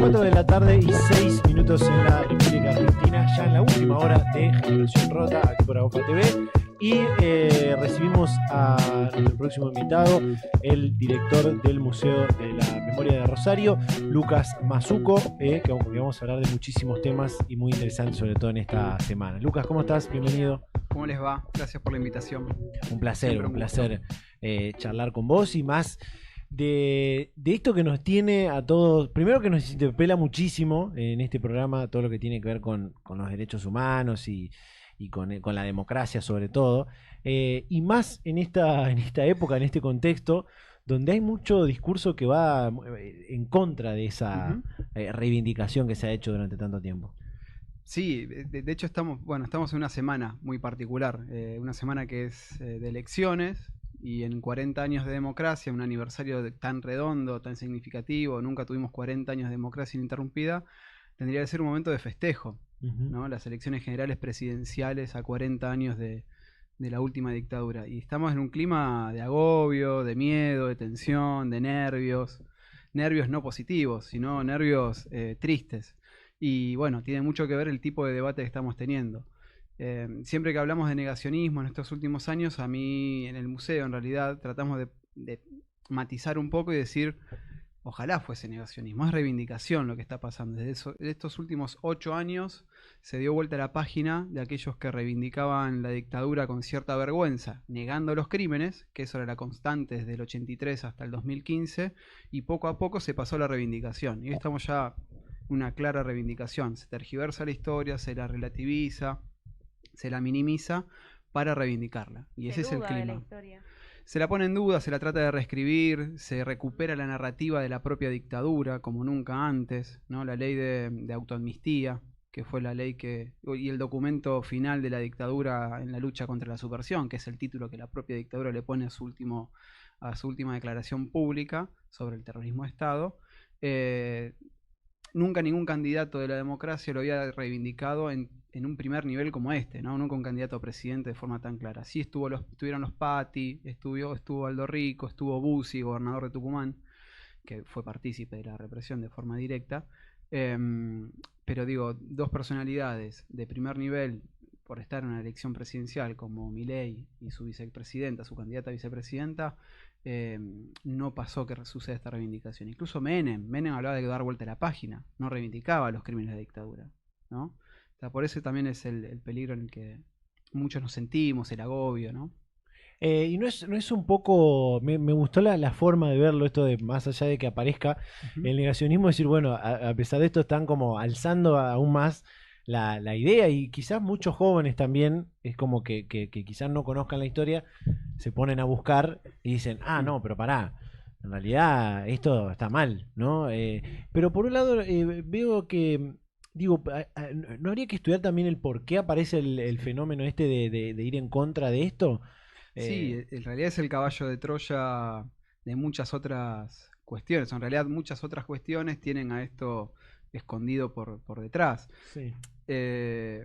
4 de la tarde y 6 minutos en la República Argentina, ya en la última hora de Generación Rota, aquí por AOFA TV. Y recibimos a nuestro próximo invitado, el director del Museo de la Memoria de Rosario, Lucas Mazzucco, que vamos a hablar de muchísimos temas y muy interesantes, sobre todo en esta semana. Lucas, ¿cómo estás? Bienvenido. ¿Cómo les va? Gracias por la invitación. Un placer charlar con vos y más de esto que nos tiene a todos, primero que nos interpela muchísimo en este programa, todo lo que tiene que ver con los derechos humanos y con la democracia sobre todo, y más en esta época, en este contexto, donde hay mucho discurso que va en contra de esa reivindicación que se ha hecho durante tanto tiempo. Sí, de hecho estamos en una semana muy particular, una semana que es de elecciones, y en 40 años de democracia, un aniversario tan redondo, tan significativo, nunca tuvimos 40 años de democracia ininterrumpida, tendría que ser un momento de festejo, ¿no? Las elecciones generales presidenciales a 40 años de la última dictadura, y estamos en un clima de agobio, de miedo, de tensión, de nervios no positivos, sino nervios tristes. Y bueno, tiene mucho que ver el tipo de debate que estamos teniendo. Siempre que hablamos de negacionismo en estos últimos años, a mí en el museo en realidad tratamos de matizar un poco y decir, ojalá fuese negacionismo, es reivindicación lo que está pasando. Desde estos últimos 8 años se dio vuelta la página de aquellos que reivindicaban la dictadura con cierta vergüenza, negando los crímenes, que eso era la constante desde el 83 hasta el 2015, y poco a poco se pasó a la reivindicación. Y hoy estamos ya una clara reivindicación. Se tergiversa la historia, se la relativiza, se la minimiza para reivindicarla. Y ese es el clima. Se la pone en duda, se la trata de reescribir, se recupera la narrativa de la propia dictadura como nunca antes, ¿no? La ley de autoamnistía, que fue la ley y el documento final de la dictadura en la lucha contra la subversión, que es el título que la propia dictadura le pone a su última declaración pública sobre el terrorismo de Estado. Nunca ningún candidato de la democracia lo había reivindicado en un primer nivel como este, ¿no? Nunca un candidato a presidente de forma tan clara. Sí estuvieron los Patti, estuvo Aldo Rico, estuvo Bussi, gobernador de Tucumán, que fue partícipe de la represión de forma directa. Pero digo, dos personalidades de primer nivel por estar en una elección presidencial como Milei y su vicepresidenta, su candidata a vicepresidenta, no pasó que suceda esta reivindicación. Incluso Menem hablaba de dar vuelta a la página, no reivindicaba los crímenes de dictadura, ¿no? O sea, por eso también es el peligro en el que muchos nos sentimos, el agobio, ¿no? Y no es un poco, me gustó la forma de verlo, esto de más allá de que aparezca el negacionismo, decir, bueno, a pesar de esto están como alzando aún más la idea, y quizás muchos jóvenes también, es como que quizás no conozcan la historia, se ponen a buscar y dicen, no, pero pará, en realidad esto está mal, ¿no? Pero por un lado veo que, digo, ¿no habría que estudiar también el por qué aparece el fenómeno este de ir en contra de esto? Sí, en realidad es el caballo de Troya de muchas otras cuestiones. En realidad muchas otras cuestiones tienen a esto escondido por detrás. Sí.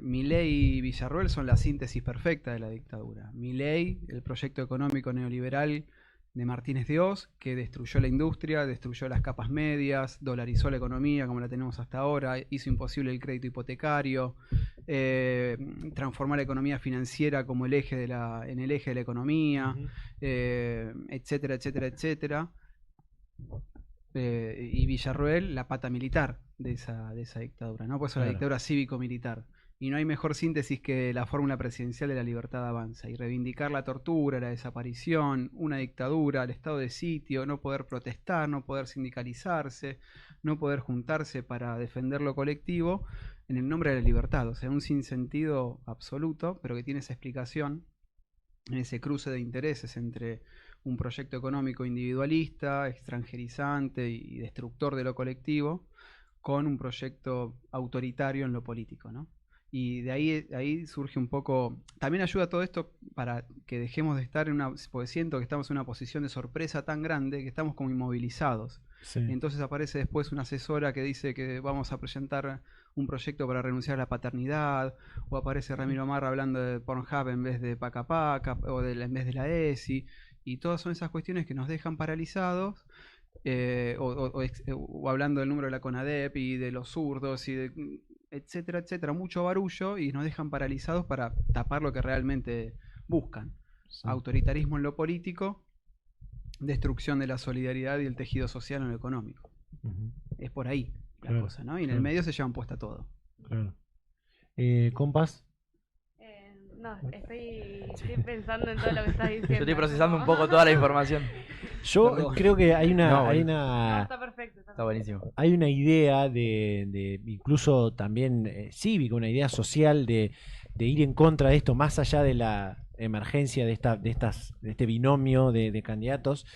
Milei y Villarroel son la síntesis perfecta de la dictadura. Milei, el proyecto económico neoliberal de Martínez de Oz, que destruyó la industria, destruyó las capas medias, dolarizó la economía como la tenemos hasta ahora, hizo imposible el crédito hipotecario, transformó la economía financiera como en el eje de la economía, etcétera, etcétera, etcétera. Y Villarroel, la pata militar de esa dictadura, ¿no? Por eso la dictadura cívico-militar. Y no hay mejor síntesis que la fórmula presidencial de la libertad avanza. Y reivindicar la tortura, la desaparición, una dictadura, el estado de sitio, no poder protestar, no poder sindicalizarse, no poder juntarse para defender lo colectivo en el nombre de la libertad. O sea, un sinsentido absoluto, pero que tiene esa explicación en ese cruce de intereses entre un proyecto económico individualista, extranjerizante y destructor de lo colectivo, con un proyecto autoritario en lo político, ¿no? Y de ahí surge un poco. También ayuda todo esto para que dejemos de estar porque siento que estamos en una posición de sorpresa tan grande que estamos como inmovilizados. Sí. Y entonces aparece después una asesora que dice que vamos a presentar un proyecto para renunciar a la paternidad, o aparece Ramiro Marra hablando de Pornhub en vez de Paca Paca, o en vez de la ESI, y todas son esas cuestiones que nos dejan paralizados. o hablando del número de la CONADEP y de los zurdos y de etcétera, etcétera, mucho barullo y nos dejan paralizados para tapar lo que realmente buscan. Sí. Autoritarismo en lo político, destrucción de la solidaridad y el tejido social en lo económico. Es por ahí la cosa, ¿no? Y en el medio se llevan puesta todo. Claro. ¿Compas? No, estoy pensando en todo lo que estás diciendo. Yo estoy procesando un poco toda la información. Yo Perdón. creo que hay una, No, hay bueno. No, una, está perfecto. Está buenísimo. hay una idea de incluso también cívica, una idea social de ir en contra de esto, más allá de la emergencia de este binomio de candidatos,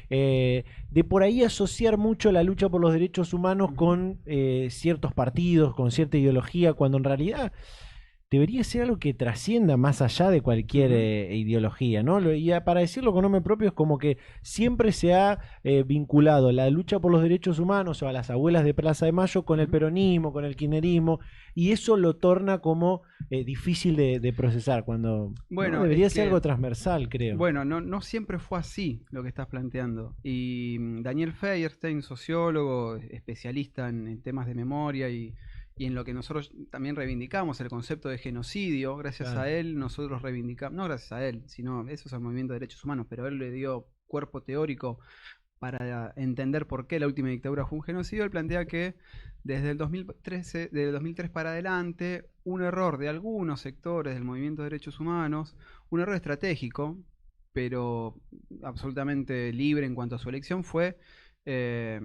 de por ahí asociar mucho la lucha por los derechos humanos con ciertos partidos, con cierta ideología, cuando en realidad debería ser algo que trascienda más allá de cualquier ideología, ¿no? Y para decirlo con nombre propio es como que siempre se ha vinculado la lucha por los derechos humanos o a las abuelas de Plaza de Mayo con el peronismo, con el kirchnerismo, y eso lo torna como difícil de procesar, cuando Bueno, ¿no? Debería es ser que- algo transversal, creo. Bueno, no siempre fue así lo que estás planteando. Y Daniel Feierstein, sociólogo, especialista en temas de memoria y en lo que nosotros también reivindicamos, el concepto de genocidio, gracias Claro. a él nosotros reivindicamos, no gracias a él, sino eso es el movimiento de derechos humanos, pero él le dio cuerpo teórico para entender por qué la última dictadura fue un genocidio. Él plantea que desde el 2013, desde el 2003 para adelante, un error de algunos sectores del movimiento de derechos humanos, un error estratégico, pero absolutamente libre en cuanto a su elección, fue eh,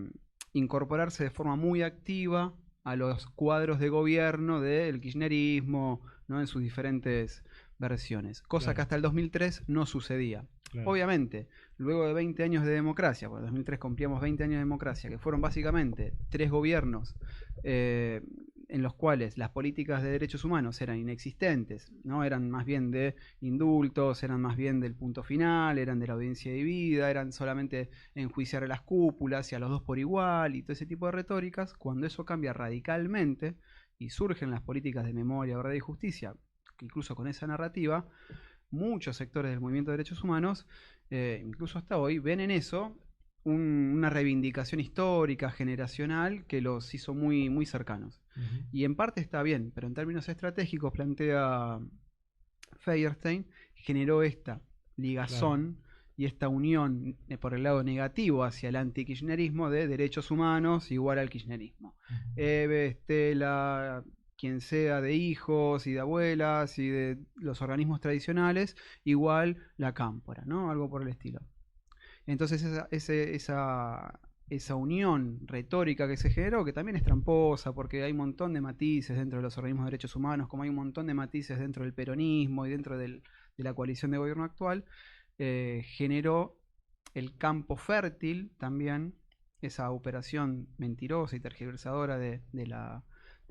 incorporarse de forma muy activa a los cuadros de gobierno del kirchnerismo, ¿no? En sus diferentes versiones, cosa que Claro. hasta el 2003 no sucedía. Claro. Obviamente, luego de 20 años de democracia, porque en 2003 cumplíamos 20 años de democracia, que fueron básicamente 3 gobiernos en los cuales las políticas de derechos humanos eran inexistentes, ¿no? Eran más bien de indultos, eran más bien del punto final, eran de la audiencia debida, eran solamente enjuiciar a las cúpulas y a los dos por igual y todo ese tipo de retóricas. Cuando eso cambia radicalmente y surgen las políticas de memoria, verdad y justicia, que incluso con esa narrativa, muchos sectores del movimiento de derechos humanos, incluso hasta hoy, ven en eso una reivindicación histórica, generacional, que los hizo muy, muy cercanos. Y en parte está bien, pero en términos estratégicos, plantea Feierstein, generó esta ligazón y esta unión por el lado negativo hacia el antikirchnerismo de derechos humanos igual al kirchnerismo. Eve, Estela, quien sea de hijos y de abuelas y de los organismos tradicionales, igual la cámpora, ¿no? Algo por el estilo. Entonces esa unión retórica que se generó, que también es tramposa, porque hay un montón de matices dentro de los organismos de derechos humanos, como hay un montón de matices dentro del peronismo y dentro de la coalición de gobierno actual, generó el campo fértil también, esa operación mentirosa y tergiversadora de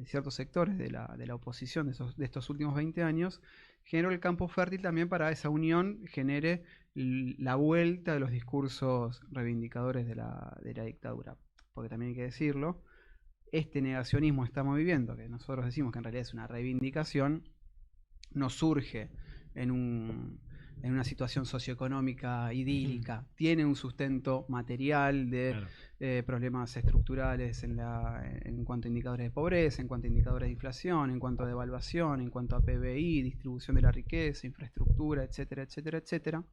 ciertos sectores de la oposición de estos últimos 20 años, generó el campo fértil también para esa unión, genere la vuelta de los discursos reivindicadores de la dictadura. Porque también hay que decirlo, este negacionismo que estamos viviendo, que nosotros decimos que en realidad es una reivindicación, no surge en una situación socioeconómica idílica, tiene un sustento material de problemas estructurales en cuanto a indicadores de pobreza, en cuanto a indicadores de inflación, en cuanto a devaluación, en cuanto a PBI, distribución de la riqueza, infraestructura, etcétera, etcétera, etcétera,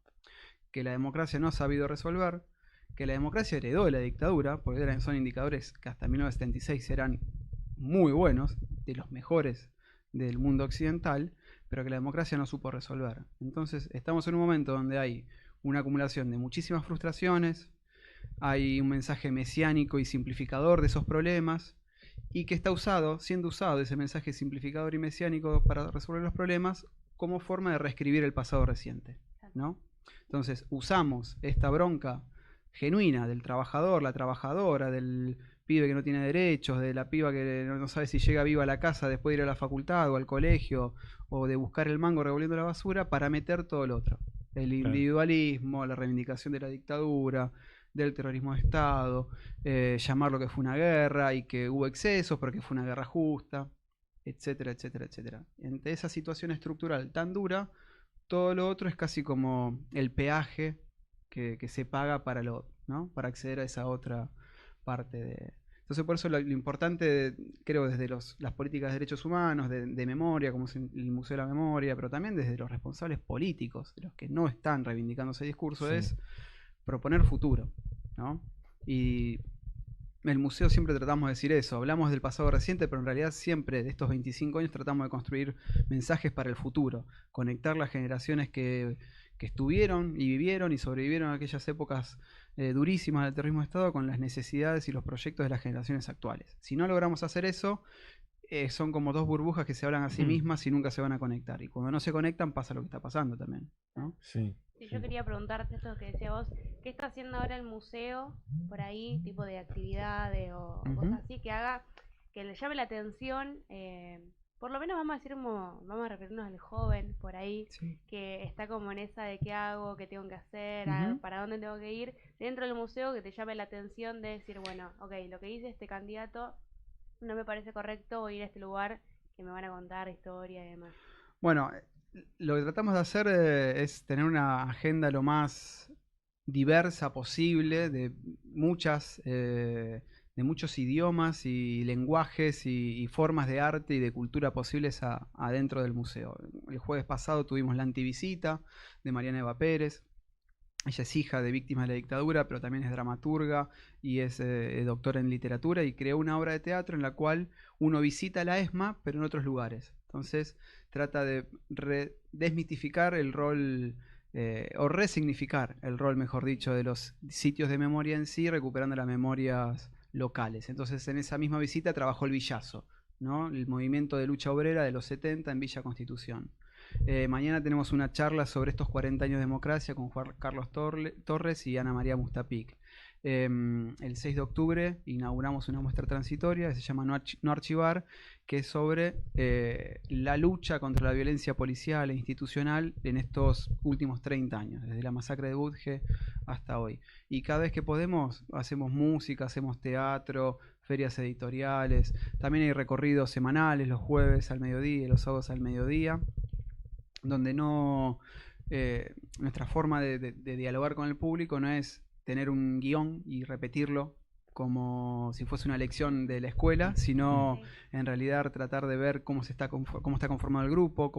que la democracia no ha sabido resolver, que la democracia heredó de la dictadura, porque son indicadores que hasta 1976 eran muy buenos, de los mejores del mundo occidental, pero que la democracia no supo resolver. Entonces estamos en un momento donde hay una acumulación de muchísimas frustraciones, hay un mensaje mesiánico y simplificador de esos problemas, y que está siendo usado ese mensaje simplificador y mesiánico para resolver los problemas como forma de reescribir el pasado reciente, ¿no? Entonces usamos esta bronca genuina del trabajador, la trabajadora, del pibe que no tiene derechos, de la piba que no sabe si llega viva a la casa después de ir a la facultad o al colegio, o de buscar el mango revolviendo la basura, para meter todo lo otro. El individualismo, la reivindicación de la dictadura, del terrorismo de Estado, llamar lo que fue una guerra y que hubo excesos, pero que fue una guerra justa, etcétera, etcétera, etcétera. Entre esa situación estructural tan dura, todo lo otro es casi como el peaje que se paga para lo ¿no? Para acceder a esa otra parte de... Entonces por eso lo importante, creo, desde las políticas de derechos humanos, de memoria, como es el Museo de la Memoria, pero también desde los responsables políticos, de los que no están reivindicando ese discurso, Sí. es proponer futuro, ¿no? Y el museo siempre tratamos de decir eso, hablamos del pasado reciente, pero en realidad siempre de estos 25 años tratamos de construir mensajes para el futuro, conectar las generaciones que estuvieron y vivieron y sobrevivieron a aquellas épocas durísimas del terrorismo de Estado con las necesidades y los proyectos de las generaciones actuales. Si no logramos hacer eso, son como dos burbujas que se hablan a sí mismas y nunca se van a conectar. Y cuando no se conectan pasa lo que está pasando también, ¿no? Sí. Sí, yo quería preguntarte esto que decía vos, ¿qué está haciendo ahora el museo por ahí, tipo de actividades o cosas así que haga, que le llame la atención? Por lo menos vamos a decir como, vamos a referirnos al joven por ahí, Sí. que está como en esa de qué hago, qué tengo que hacer, Ujú. para dónde tengo que ir, dentro del museo que te llame la atención de decir, bueno, ok, lo que dice este candidato no me parece correcto, voy a ir a este lugar que me van a contar historia y demás. Bueno, lo que tratamos de hacer es tener una agenda lo más diversa posible de muchos idiomas y lenguajes y formas de arte y de cultura posibles adentro del museo. El jueves pasado tuvimos la antivisita de Mariana Eva Pérez. Ella es hija de víctimas de la dictadura, pero también es dramaturga y es doctora en literatura y creó una obra de teatro en la cual uno visita la ESMA, pero en otros lugares. Entonces trata de desmitificar el rol, o resignificar el rol, mejor dicho, de los sitios de memoria en sí, recuperando las memorias locales. Entonces en esa misma visita trabajó el Villazo, ¿no? El movimiento de lucha obrera de los 70 en Villa Constitución. Mañana tenemos una charla sobre estos 40 años de democracia con Juan Carlos Torres y Ana María Mustapic. El 6 de octubre inauguramos una muestra transitoria que se llama No Archivar, que es sobre la lucha contra la violencia policial e institucional en estos últimos 30 años, desde la masacre de Budge hasta hoy. Y cada vez que podemos hacemos música, hacemos teatro, ferias editoriales, también hay recorridos semanales los jueves al mediodía y los sábados al mediodía, donde no nuestra forma de dialogar con el público no es tener un guión y repetirlo como si fuese una lección de la escuela, sino en realidad tratar de ver cómo está conformado el grupo,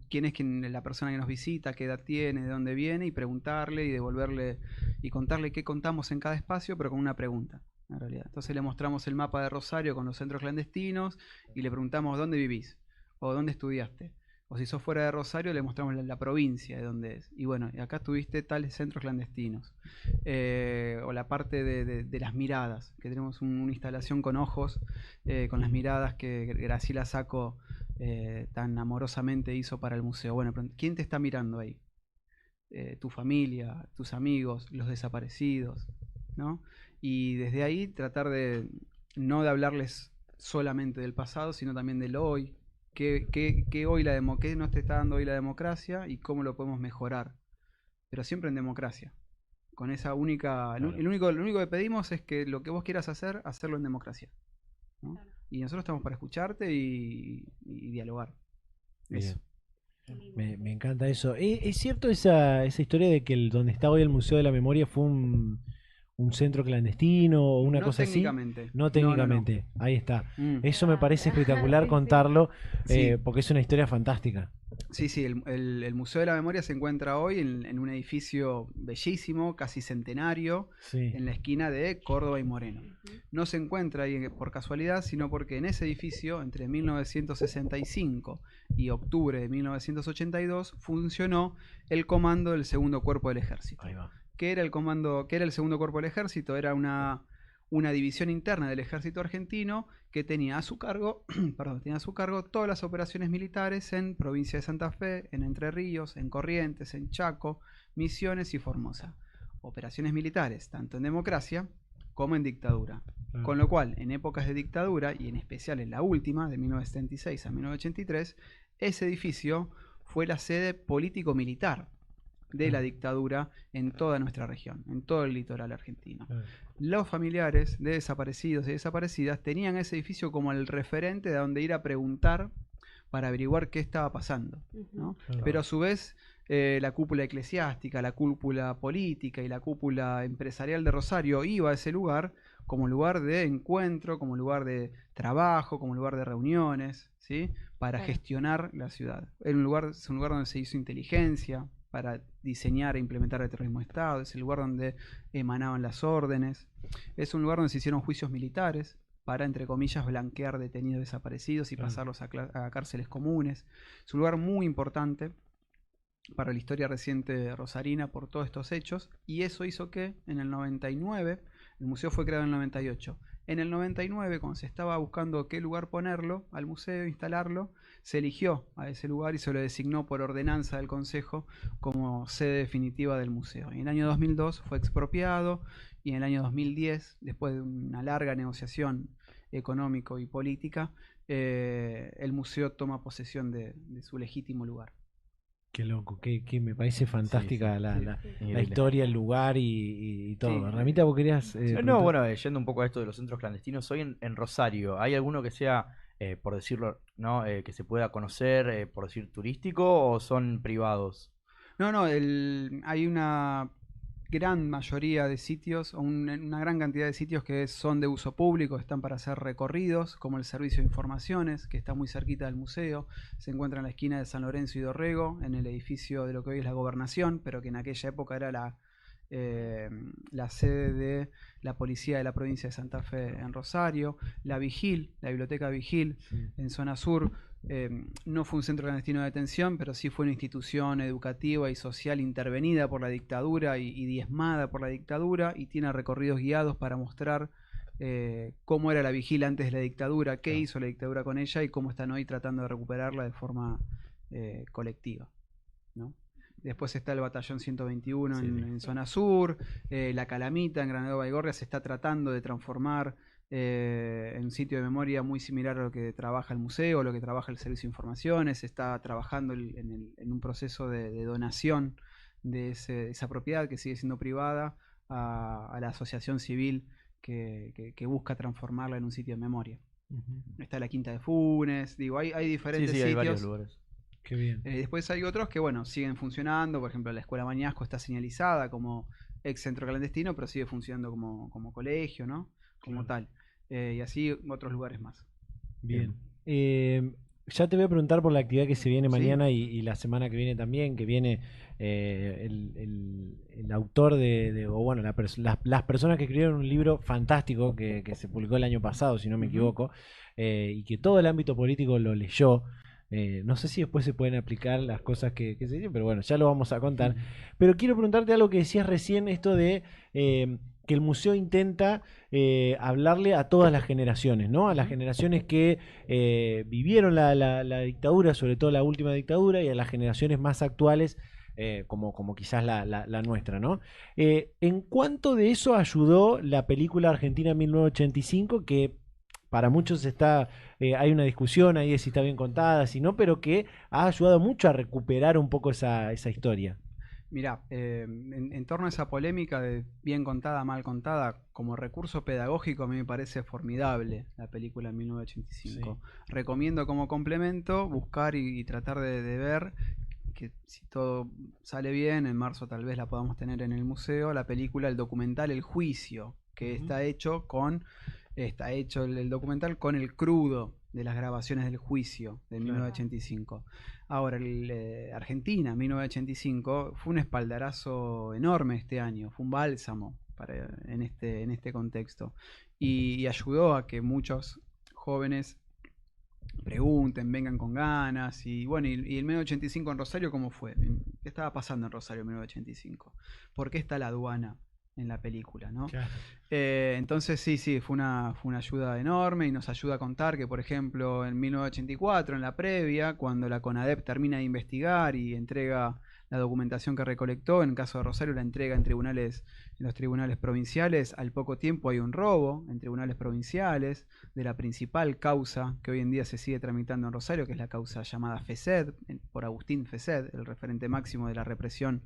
quién es la persona que nos visita, qué edad tiene, de dónde viene, y preguntarle y devolverle y contarle qué contamos en cada espacio, pero con una pregunta, en realidad. Entonces le mostramos el mapa de Rosario con los centros clandestinos y le preguntamos dónde vivís o dónde estudiaste. O si sos fuera de Rosario, le mostramos la provincia de donde es. Y bueno, acá tuviste tales centros clandestinos. O la parte de las miradas, que tenemos una instalación con ojos, con las miradas que Graciela Sacco tan amorosamente hizo para el museo. Bueno, ¿quién te está mirando ahí? Tu familia, tus amigos, los desaparecidos, ¿no? Y desde ahí tratar no de hablarles solamente del pasado, sino también del hoy. ¿Qué nos te está dando hoy la democracia y cómo lo podemos mejorar? Pero siempre en democracia. Con esa única... Claro. Lo único que pedimos es que lo que vos quieras hacer, hacerlo en democracia, ¿no? Claro. Y nosotros estamos para escucharte y dialogar. Eso. Me encanta eso. ¿Es cierto esa historia de que donde está hoy el Museo de la Memoria fue un centro clandestino o una cosa así? No técnicamente. No. Ahí está. Eso me parece espectacular contarlo, sí. Porque es una historia fantástica. Sí, el Museo de la Memoria se encuentra hoy en un edificio bellísimo, casi centenario, sí, en la esquina de Córdoba y Moreno. No se encuentra ahí por casualidad, sino porque en ese edificio, entre 1965 y octubre de 1982, funcionó el comando del Segundo Cuerpo del Ejército. Ahí va. ¿Qué era el Segundo Cuerpo del Ejército? Era una división interna del Ejército Argentino que tenía a su cargo todas las operaciones militares en provincia de Santa Fe, en Entre Ríos, en Corrientes, en Chaco, Misiones y Formosa. Operaciones militares, tanto en democracia como en dictadura. Con lo cual, en épocas de dictadura, y en especial en la última, de 1976 a 1983, ese edificio fue la sede político-militar de la dictadura en toda nuestra región, en todo el litoral argentino. Los familiares de desaparecidos y desaparecidas tenían ese edificio como el referente de donde ir a preguntar para averiguar qué estaba pasando, ¿no? Pero a su vez la cúpula eclesiástica, la cúpula política y la cúpula empresarial de Rosario iba a ese lugar como lugar de encuentro, como lugar de trabajo, como lugar de reuniones, ¿sí? Para Claro. gestionar la ciudad. Es un lugar donde se hizo inteligencia para diseñar e implementar el terrorismo de Estado, es el lugar donde emanaban las órdenes, es un lugar donde se hicieron juicios militares para, entre comillas, blanquear detenidos desaparecidos y Claro. pasarlos a cárceles comunes. Es un lugar muy importante para la historia reciente rosarina por todos estos hechos, y eso hizo que en el 99, el museo fue creado en el 98, en el 99, cuando se estaba buscando qué lugar ponerlo al museo, instalarlo, se eligió a ese lugar y se lo designó por ordenanza del Consejo como sede definitiva del museo. Y en el año 2002 fue expropiado, y en el año 2010, después de una larga negociación económico y política, el museo toma posesión de su legítimo lugar. Qué loco, que me parece fantástica sí, la, sí. la- Sí. la Increíble. historia, el lugar y todo. Sí. Ramita, ¿vos querías No, preguntar? bueno, yendo un poco a esto de los centros clandestinos, hoy en Rosario, ¿hay alguno que sea, por decirlo, ¿no? Que se pueda conocer, por decir, turístico o son privados? No, hay una gran mayoría de sitios, o una gran cantidad de sitios que son de uso público, están para hacer recorridos, como el Servicio de Informaciones, que está muy cerquita del museo, se encuentra en la esquina de San Lorenzo y Dorrego, en el edificio de lo que hoy es la Gobernación, pero que en aquella época era la sede de la policía de la provincia de Santa Fe en Rosario. La Vigil, la biblioteca Vigil, Sí. en zona sur, no fue un centro clandestino de detención, pero sí fue una institución educativa y social intervenida por la dictadura y diezmada por la dictadura, y tiene recorridos guiados para mostrar cómo era la Vigil antes de la dictadura, qué Claro. hizo la dictadura con ella y cómo están hoy tratando de recuperarla de forma colectiva, ¿no? Después está el Batallón 121 Sí, sí. en zona sur, la Calamita en Granadero Baigorria se está tratando de transformar en un sitio de memoria muy similar a lo que trabaja el museo, lo que trabaja el Servicio de Informaciones. Se está trabajando en un proceso de donación de esa propiedad que sigue siendo privada a la asociación civil que busca transformarla en un sitio de memoria. Ujú. Está la Quinta de Funes, digo, hay Sí, diferentes sí, hay varios sitios. lugares. Qué bien. Después hay otros que, bueno, siguen funcionando. Por ejemplo, la Escuela Mañasco está señalizada como ex centro clandestino, pero sigue funcionando como colegio, ¿no? Como Claro. tal. Y así otros lugares más. Bien. Ya te voy a preguntar por la actividad que se viene Sí. mañana y la semana que viene también, que viene el autor o bueno, las personas que escribieron un libro fantástico que se publicó el año pasado, si no me Ujú. equivoco, y que todo el ámbito político lo leyó. No sé si después se pueden aplicar las cosas que se dicen, pero bueno, ya lo vamos a contar. Pero quiero preguntarte algo que decías recién, esto de que el museo intenta hablarle a todas las generaciones, ¿no? A las generaciones que vivieron la dictadura, sobre todo la última dictadura, y a las generaciones más actuales, como quizás la nuestra, ¿no? ¿En cuánto de eso ayudó la película Argentina 1985, que para muchos hay una discusión ahí de si está bien contada, si no, pero que ha ayudado mucho a recuperar un poco esa historia? Mirá, en torno a esa polémica de bien contada, mal contada, como recurso pedagógico a mí me parece formidable la película 1985. Recomiendo como complemento buscar y tratar de ver, que si todo sale bien, en marzo tal vez la podamos tener en el museo, la película, el documental El Juicio, que Ujú. está hecho el documental con el crudo de las grabaciones del juicio de Claro. 1985. Ahora, Argentina 1985 fue un espaldarazo enorme este año, fue un bálsamo en este contexto, y ayudó a que muchos jóvenes pregunten, vengan con ganas. Y bueno, y el 1985 en Rosario, ¿cómo fue? ¿Qué estaba pasando en Rosario en 1985? ¿Por qué está la aduana en la película, no? Claro. Entonces sí, fue una ayuda enorme, y nos ayuda a contar que, por ejemplo, en 1984, en la previa, cuando la CONADEP termina de investigar y entrega la documentación que recolectó, en el caso de Rosario la entrega en los tribunales provinciales, al poco tiempo hay un robo en tribunales provinciales de la principal causa que hoy en día se sigue tramitando en Rosario, que es la causa llamada FESED, por Agustín FESED, el referente máximo de la represión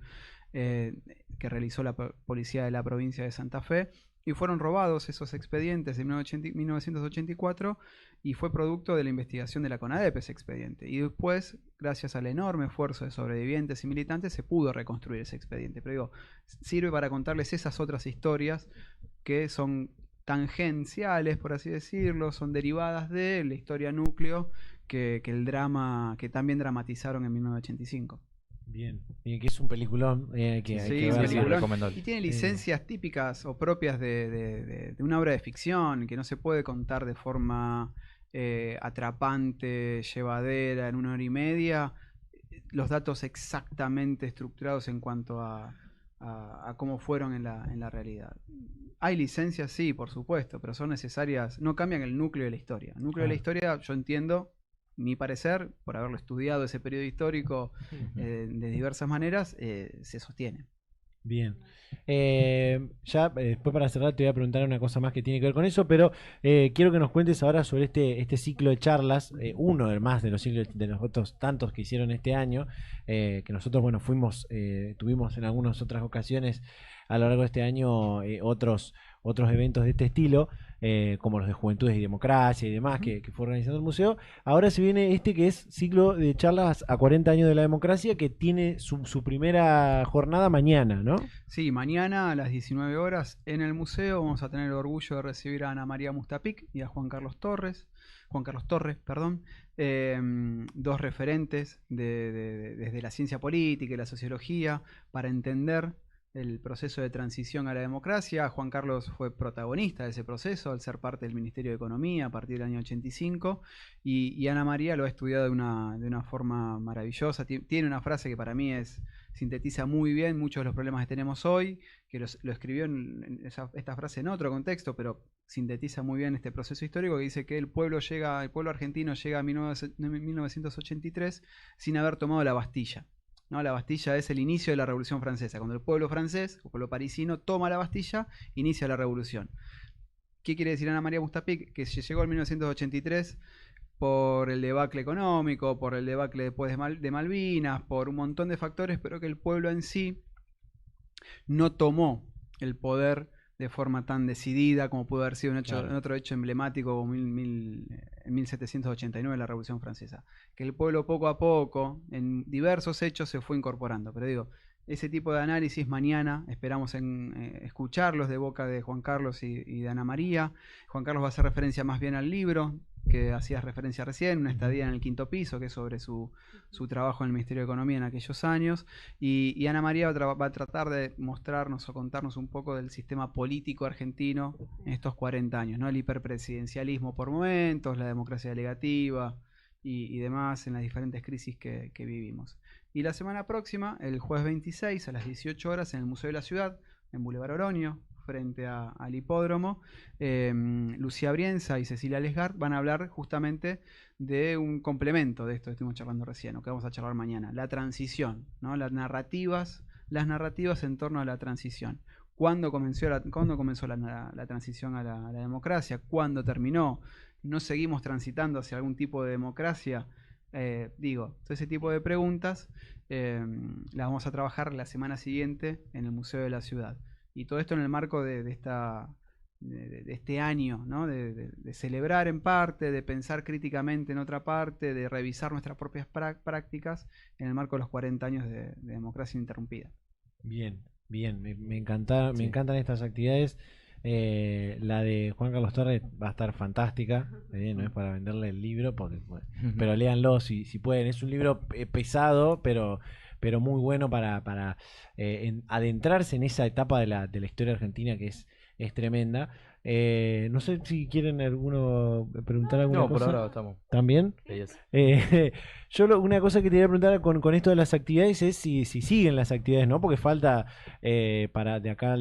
que realizó la policía de la provincia de Santa Fe, y fueron robados esos expedientes en 1984 y fue producto de la investigación de la CONADEP ese expediente. Y después, gracias al enorme esfuerzo de sobrevivientes y militantes, se pudo reconstruir ese expediente. Pero digo, sirve para contarles esas otras historias que son tangenciales, por así decirlo, son derivadas de la historia núcleo que el drama, que también dramatizaron en 1985. Bien, y que es un peliculón hay que Sí, verlo. un peliculón. Recomendable. Y tiene licencias típicas o propias de una obra de ficción que no se puede contar de forma atrapante, llevadera, en 1 hora y media. Los datos exactamente estructurados en cuanto a cómo fueron en la realidad. Hay licencias, sí, por supuesto, pero son necesarias, no cambian el núcleo de la historia. El núcleo de la historia, yo entiendo, mi parecer, por haberlo estudiado ese periodo histórico de diversas maneras, se sostiene. Bien. Ya después para cerrar te voy a preguntar una cosa más que tiene que ver con eso, pero quiero que nos cuentes ahora sobre este ciclo de charlas, uno de más de los ciclos de los otros tantos que hicieron este año, que nosotros bueno tuvimos en algunas otras ocasiones a lo largo de este año otros eventos de este estilo, como los de Juventudes y Democracia y demás, que fue organizando el museo. Ahora se viene este que es ciclo de charlas a 40 años de la democracia, que tiene su primera jornada mañana, ¿no? Sí, mañana a las 19 horas en el museo vamos a tener el orgullo de recibir a Ana María Mustapic y a Juan Carlos Torres, perdón, dos referentes desde la ciencia política y la sociología para entender el proceso de transición a la democracia. Juan Carlos fue protagonista de ese proceso al ser parte del Ministerio de Economía a partir del año 85 y Ana María lo ha estudiado de una forma maravillosa. Tiene una frase que para mí sintetiza muy bien muchos de los problemas que tenemos hoy, que lo escribió esta frase en otro contexto, pero sintetiza muy bien este proceso histórico, que dice que el pueblo argentino llega a 1983 sin haber tomado la Bastilla. ¿No? La Bastilla es el inicio de la Revolución Francesa. Cuando el pueblo francés, el pueblo parisino, toma la Bastilla, inicia la revolución. ¿Qué quiere decir Ana María Mustapic? Que llegó en 1983 por el debacle económico, por el debacle después de Malvinas, por un montón de factores, pero que el pueblo en sí no tomó el poder de forma tan decidida como pudo haber sido en otro hecho emblemático como en 1789, la Revolución Francesa. Que el pueblo poco a poco, en diversos hechos, se fue incorporando. Pero digo, ese tipo de análisis mañana esperamos escucharlos de boca de Juan Carlos y de Ana María. Juan Carlos va a hacer referencia más bien al libro que hacías referencia recién, Una estadía en el quinto piso, que es sobre su trabajo en el Ministerio de Economía en aquellos años, y Ana María va a tratar de mostrarnos o contarnos un poco del sistema político argentino en estos 40 años, ¿no? El hiperpresidencialismo por momentos, la democracia delegativa y demás en las diferentes crisis que vivimos. Y la semana próxima, el jueves 26 a las 18 horas en el Museo de la Ciudad, en Boulevard Oroño, frente al hipódromo, Lucía Brienza y Cecilia Lesgard van a hablar justamente de un complemento de esto que estuvimos charlando recién, o que vamos a charlar mañana, la transición, ¿no? Las narrativas en torno a la transición. ¿Cuándo comenzó la transición a la democracia? ¿Cuándo terminó? ¿No seguimos transitando hacia algún tipo de democracia? Todo ese tipo de preguntas las vamos a trabajar la semana siguiente en el Museo de la Ciudad. Y todo esto en el marco de este año, ¿no? De celebrar en parte, de pensar críticamente en otra parte, de revisar nuestras propias prácticas en el marco de los 40 años de democracia interrumpida. Bien, me encantan estas actividades. La de Juan Carlos Torres va a estar fantástica, no es para venderle el libro, pero léanlo si pueden. Es un libro pesado, pero muy bueno para adentrarse en esa etapa de la historia argentina que es tremenda. No sé si quieren alguno preguntar alguna cosa. No, por ahora estamos. ¿También? Yes. Yo una cosa que te voy a preguntar con esto de las actividades es si siguen las actividades, ¿no? Porque falta para de acá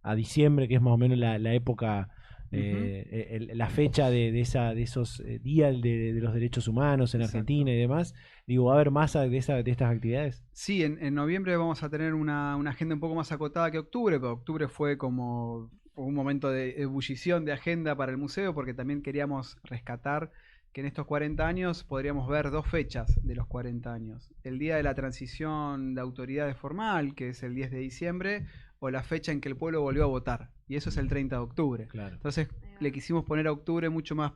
a diciembre, que es más o menos la época, la fecha de esos días de los derechos humanos en Argentina y demás. Digo, ¿va a haber más de estas actividades? Sí, en noviembre vamos a tener una agenda un poco más acotada que octubre, pero octubre fue como un momento de ebullición de agenda para el museo, porque también queríamos rescatar que en estos 40 años podríamos ver 2 fechas de los 40 años. El día de la transición de autoridades formal, que es el 10 de diciembre, o la fecha en que el pueblo volvió a votar, y eso es el 30 de octubre. Claro. Entonces le quisimos poner a octubre mucho más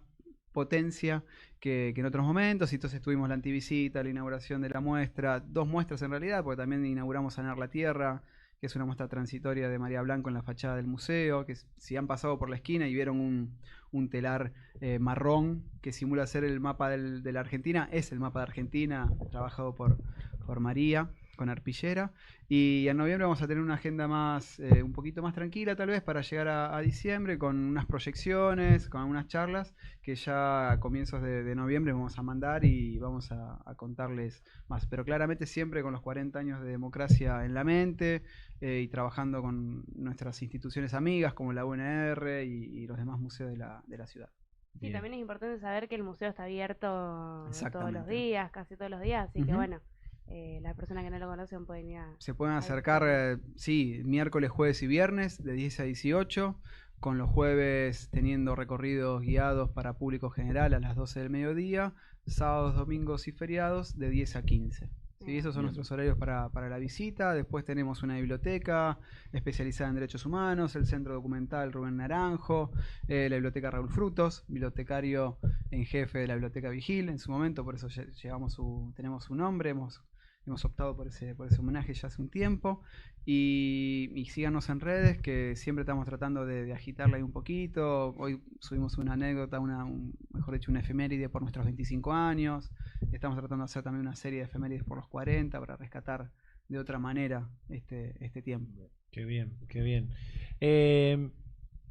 potencia que en otros momentos, y entonces tuvimos la antivisita, la inauguración de la muestra, 2 muestras en realidad, porque también inauguramos Sanar la Tierra, que es una muestra transitoria de María Blanco en la fachada del museo, que si han pasado por la esquina y vieron un telar marrón que simula ser el mapa de la Argentina, es el mapa de Argentina, trabajado por María, con arpillera. Y en noviembre vamos a tener una agenda más un poquito más tranquila tal vez para llegar a diciembre, con unas proyecciones, con algunas charlas que ya a comienzos de noviembre vamos a mandar y vamos a contarles más, pero claramente siempre con los 40 años de democracia en la mente, y trabajando con nuestras instituciones amigas como la UNR y los demás museos de la ciudad. Sí, Bien. también es importante saber que el museo está abierto todos los Exactamente. días, casi todos los días, así que Ujú. bueno, las personas que no lo conocen pueden ir a... Se pueden a acercar, visitarlo. sí, miércoles, jueves y viernes de 10 a 18, con los jueves teniendo recorridos guiados para público general a las 12 del mediodía, sábados, domingos y feriados de 10 a 15. Sí, esos son Bien. nuestros horarios para la visita. Después tenemos una biblioteca especializada en derechos humanos, el Centro Documental Rubén Naranjo, la Biblioteca Raúl Frutos, bibliotecario en jefe de la Biblioteca Vigil en su momento, por eso tenemos su nombre, hemos optado por ese homenaje ya hace un tiempo. Y síganos en redes, que siempre estamos tratando de agitarla ahí un poquito. Hoy subimos una anécdota, mejor dicho, una efeméride por nuestros 25 años. Estamos tratando de hacer también una serie de efemérides por los 40 para rescatar de otra manera este tiempo. Qué bien, qué bien.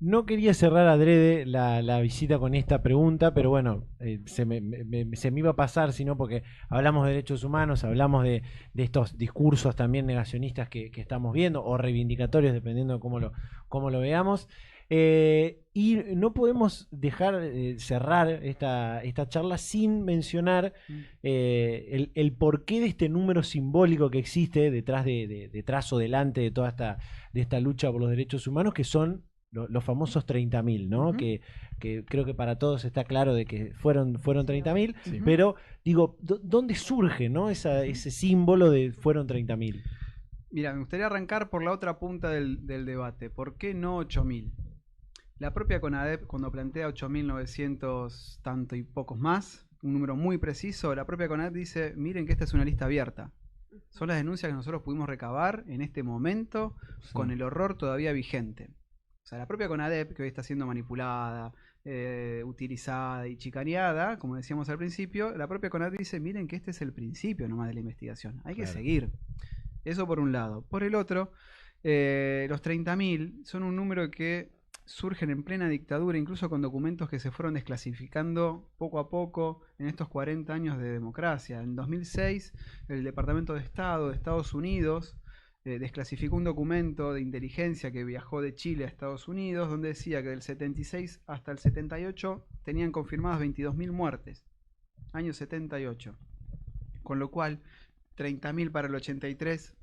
No quería cerrar adrede la visita con esta pregunta, pero bueno, se me iba a pasar, sino porque hablamos de derechos humanos, hablamos de estos discursos también negacionistas que estamos viendo, o reivindicatorios, dependiendo de cómo lo veamos. Y no podemos dejar cerrar esta charla sin mencionar el porqué de este número simbólico que existe detrás o delante de toda esta lucha por los derechos humanos, que son los famosos 30.000, ¿no? Ujú. Que creo que para todos está claro de que fueron 30.000, Sí. pero digo, ¿dónde surge, ¿no? ese símbolo de fueron 30.000? Mira, me gustaría arrancar por la otra punta del debate. ¿Por qué no 8.000? La propia CONADEP, cuando plantea 8.900 tanto y pocos más, un número muy preciso, la propia CONADEP dice, miren que esta es una lista abierta. Son las denuncias que nosotros pudimos recabar en este momento, Sí. con el horror todavía vigente. O sea, la propia CONADEP, que hoy está siendo manipulada, utilizada y chicaneada, como decíamos al principio, la propia CONADEP dice, miren que este es el principio nomás de la investigación. Hay que Claro. seguir. Eso por un lado. Por el otro, los 30.000 son un número que surgen en plena dictadura, incluso con documentos que se fueron desclasificando poco a poco en estos 40 años de democracia. En 2006, el Departamento de Estado de Estados Unidos desclasificó un documento de inteligencia que viajó de Chile a Estados Unidos, donde decía que del 76 hasta el 78 tenían confirmadas 22.000 muertes. Año 78. Con lo cual, 30.000 para el 83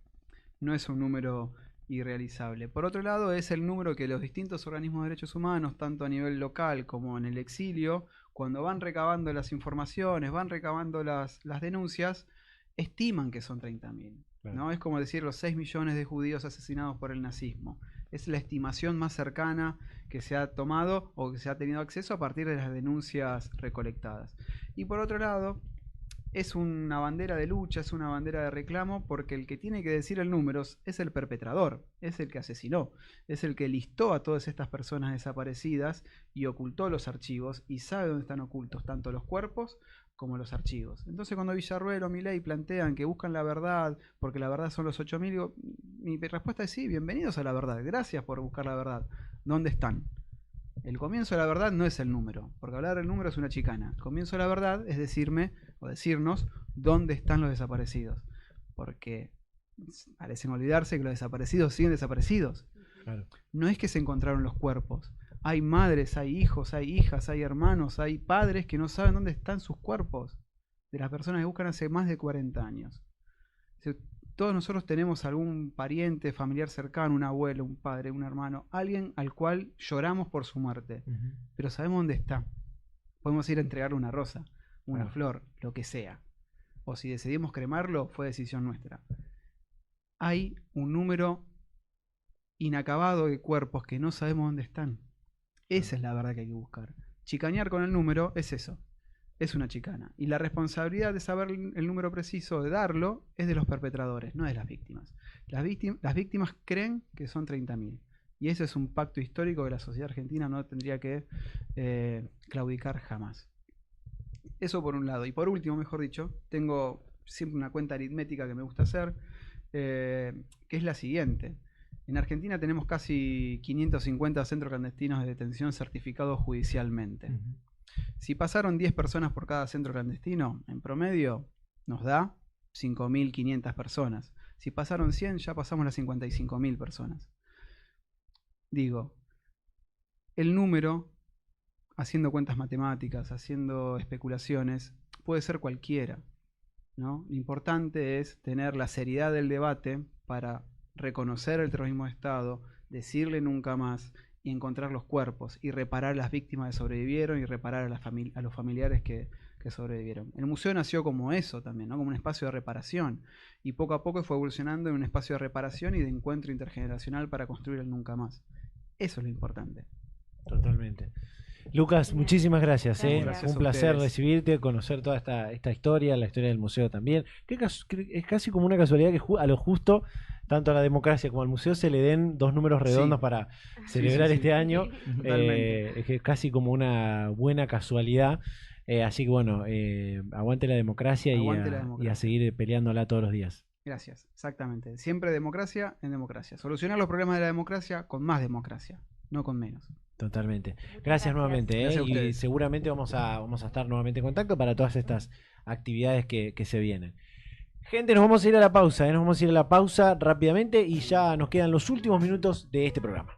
no es un número irrealizable. Por otro lado, es el número que los distintos organismos de derechos humanos, tanto a nivel local como en el exilio, cuando van recabando las informaciones, van recabando las denuncias, estiman que son 30.000. Claro. ¿No? Es como decir los 6 millones de judíos asesinados por el nazismo. Es la estimación más cercana que se ha tomado o que se ha tenido acceso a partir de las denuncias recolectadas. Y por otro lado, es una bandera de lucha, es una bandera de reclamo, porque el que tiene que decir el número es el perpetrador, es el que asesinó, es el que listó a todas estas personas desaparecidas y ocultó los archivos y sabe dónde están ocultos tanto los cuerpos como los archivos. Entonces cuando Villarruel o Milei plantean que buscan la verdad, porque la verdad son los 8.000, digo, mi respuesta es sí, bienvenidos a la verdad, gracias por buscar la verdad. ¿Dónde están? El comienzo de la verdad no es el número, porque hablar del número es una chicana. El comienzo de la verdad es decirme o decirnos dónde están los desaparecidos, porque parecen olvidarse que los desaparecidos siguen desaparecidos. Claro. No es que se encontraron los cuerpos. Hay madres, hay hijos, hay hijas, hay hermanos, hay padres que no saben dónde están sus cuerpos, de las personas que buscan hace más de 40 años. Todos nosotros tenemos algún pariente, familiar cercano, un abuelo, un padre, un hermano, alguien al cual lloramos por su muerte, pero sabemos dónde está. Podemos ir a entregarle una rosa, una Claro. flor, lo que sea. O si decidimos cremarlo, fue decisión nuestra. Hay un número inacabado de cuerpos que no sabemos dónde están. Esa es la verdad que hay que buscar. Chicanear con el número es eso. Es una chicana. Y la responsabilidad de saber el número preciso, de darlo, es de los perpetradores, no de las víctimas. Las víctimas creen que son 30.000. Y ese es un pacto histórico que la sociedad argentina no tendría que claudicar jamás. Eso por un lado. Y por último, mejor dicho, tengo siempre una cuenta aritmética que me gusta hacer, que es la siguiente. En Argentina tenemos casi 550 centros clandestinos de detención certificados judicialmente. Si pasaron 10 personas por cada centro clandestino, en promedio nos da 5.500 personas. Si pasaron 100, ya pasamos las 55.000 personas. Digo, el número, haciendo cuentas matemáticas, haciendo especulaciones, puede ser cualquiera, ¿no? Lo importante es tener la seriedad del debate para reconocer el terrorismo de Estado, decirle nunca más y encontrar los cuerpos y reparar a las víctimas que sobrevivieron y reparar a los familiares que sobrevivieron. El museo nació como eso también, ¿no? Como un espacio de reparación, y poco a poco fue evolucionando en un espacio de reparación y de encuentro intergeneracional para construir el nunca más. Eso es lo importante. Totalmente. Lucas, Genial. muchísimas gracias. Gracias Un a placer ustedes. recibirte, conocer toda esta historia, la historia del museo también. Es casi como una casualidad que a lo justo, tanto a la democracia como al museo, se le den dos números redondos Sí. para celebrar sí. este año. Totalmente. Es que casi como una buena casualidad. Así que bueno, aguante la democracia, Aguante y la a democracia. seguir peleándola todos los días. Gracias, exactamente. Siempre democracia en democracia. Solucionar los problemas de la democracia con más democracia, no con menos. Totalmente. Muchas Gracias nuevamente. Gracias a Y ustedes. seguramente vamos a estar nuevamente en contacto para todas estas actividades que se vienen. Gente, nos vamos a ir a la pausa, nos vamos a ir a la pausa rápidamente y ya nos quedan los últimos minutos de este programa.